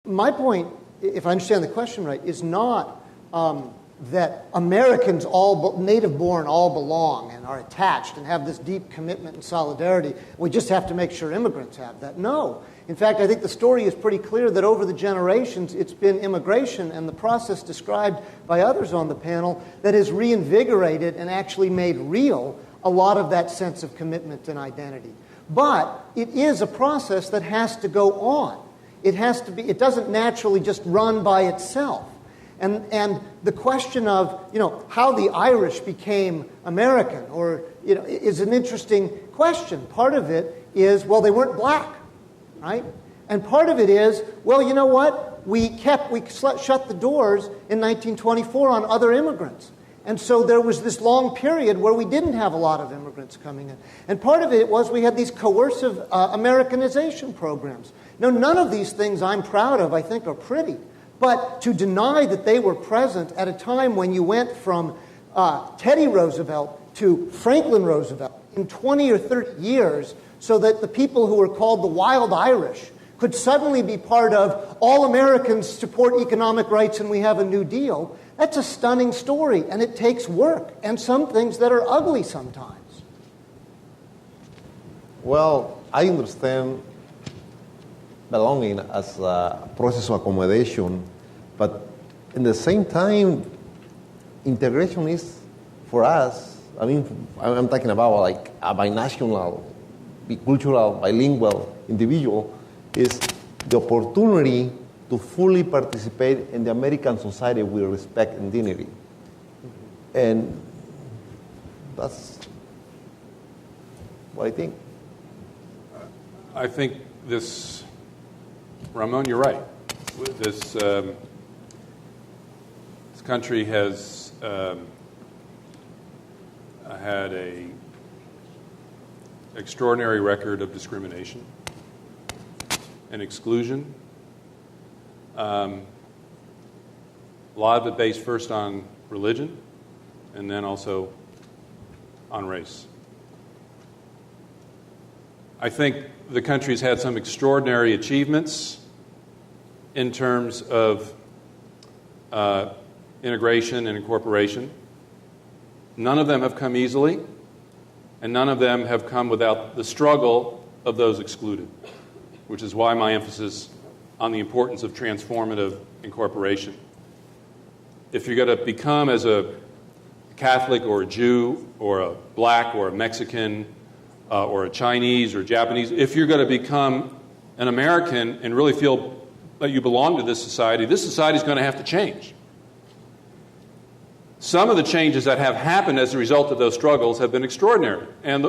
My point, if I understand the question right, is not that Americans, all native-born, all belong and are attached and have this deep commitment and solidarity. We just have to make sure immigrants have that. No. In fact, I think the story is pretty clear that over the generations, it's been immigration and the process described by others on the panel that has reinvigorated and actually made real a lot of that sense of commitment and identity. But it is a process that has to go on. It has to be. It doesn't naturally just run by itself. And the question of, how the Irish became American, or, is an interesting question. Part of it is, well, they weren't black, right? And part of it is, well, you know what? We shut the doors in 1924 on other immigrants. And so there was this long period where we didn't have a lot of immigrants coming in. And part of it was we had these coercive Americanization programs. Now, none of these things I'm proud of, I think, are pretty. But to deny that they were present at a time when you went from Teddy Roosevelt to Franklin Roosevelt in 20 or 30 years, so that the people who were called the Wild Irish could suddenly be part of all Americans support economic rights and we have a New Deal, that's a stunning story, and it takes work, and some things that are ugly sometimes. Well, I understand belonging as a process of accommodation, but in the same time, integration is, for us, I'm talking about like a binational, bicultural, bilingual individual, is the opportunity to fully participate in the American society with respect and dignity. And that's what I think. I think this, Ramon, you're right. This country has had an extraordinary record of discrimination and exclusion. A lot of it based first on religion and then also on race. I think the country's had some extraordinary achievements in terms of integration and incorporation. None of them have come easily, and none of them have come without the struggle of those excluded, which is why my emphasis on the importance of transformative incorporation. If you're going to become, as a Catholic or a Jew or a black or a Mexican or a Chinese or Japanese, if you're going to become an American and really feel that you belong to this society is going to have to change. Some of the changes that have happened as a result of those struggles have been extraordinary, and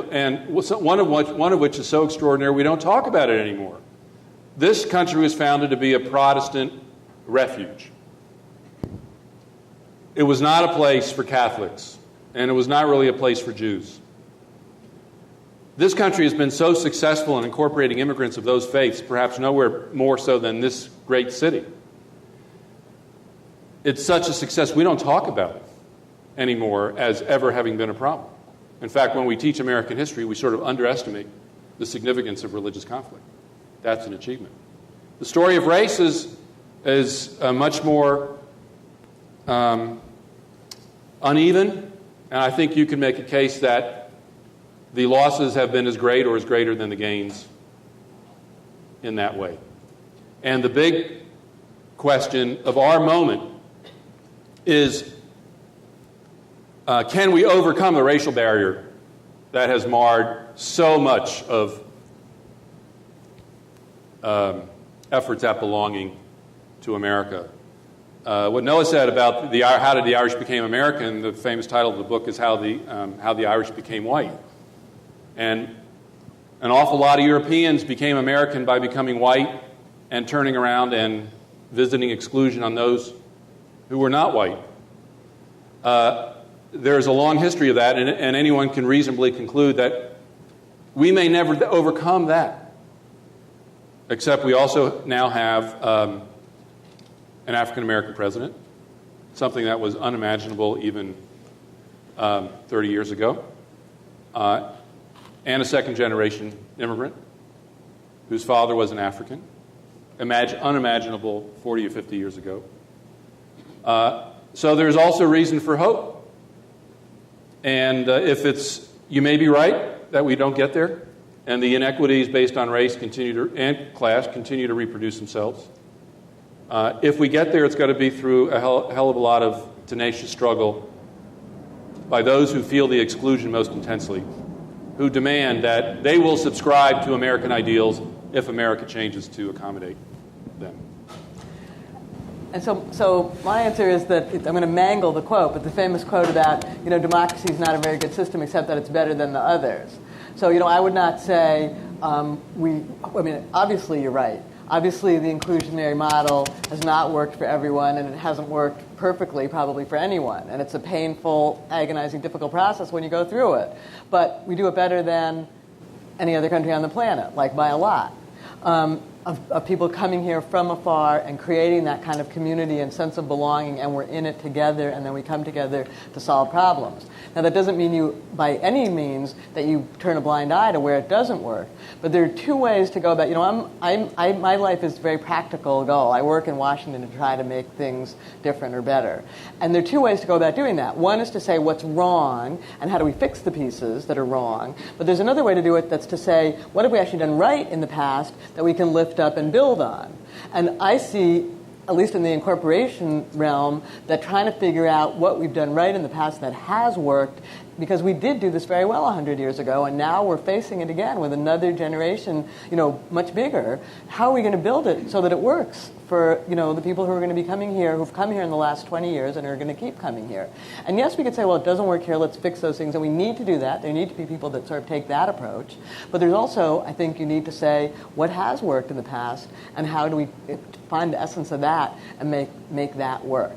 one of which is so extraordinary we don't talk about it anymore. This country was founded to be a Protestant refuge. It was not a place for Catholics, and it was not really a place for Jews. This country has been so successful in incorporating immigrants of those faiths, perhaps nowhere more so than this great city. It's such a success, we don't talk about it anymore as ever having been a problem. In fact, when we teach American history, we sort of underestimate the significance of religious conflict. That's an achievement. The story of race is much more uneven, and I think you can make a case that the losses have been as great or as greater than the gains in that way. And the big question of our moment is, can we overcome the racial barrier that has marred so much of efforts at belonging to America? What Noah said about how did the Irish become American, the famous title of the book is How the Irish Became White. And an awful lot of Europeans became American by becoming white and turning around and visiting exclusion on those who were not white. There's a long history of that, and anyone can reasonably conclude that we may never overcome that. Except we also now have an African-American president, something that was unimaginable even 30 years ago, and a second-generation immigrant whose father was an African, unimaginable 40 or 50 years ago. So there's also reason for hope. And you may be right that we don't get there, and the inequities based on race and class continue to reproduce themselves. If we get there, it's got to be through a hell of a lot of tenacious struggle by those who feel the exclusion most intensely, who demand that they will subscribe to American ideals if America changes to accommodate them. And so my answer is that I'm going to mangle the quote, but the famous quote about, democracy is not a very good system except that it's better than the others. So, I would not say obviously you're right. Obviously the inclusionary model has not worked for everyone, and it hasn't worked perfectly probably for anyone. And it's a painful, agonizing, difficult process when you go through it. But we do it better than any other country on the planet, like by a lot. Of people coming here from afar and creating that kind of community and sense of belonging, and we're in it together, and then we come together to solve problems. Now, that doesn't mean you, by any means, that you turn a blind eye to where it doesn't work. But there are two ways to go about. My life is a very practical goal. I work in Washington to try to make things different or better, and there are two ways to go about doing that. One is to say what's wrong and how do we fix the pieces that are wrong. But there's another way to do it. That's to say what have we actually done right in the past that we can lift up and build on. And I see, at least in the incorporation realm, that trying to figure out what we've done right in the past that has worked, because we did do this very well 100 years ago, and now we're facing it again with another generation, much bigger. How are we going to build it so that it works for, the people who are going to be coming here, who've come here in the last 20 years and are going to keep coming here? And yes, we could say, well, it doesn't work here, let's fix those things, and we need to do that. There need to be people that sort of take that approach. But there's also, I think, you need to say what has worked in the past, and how do we find the essence of that and make that work.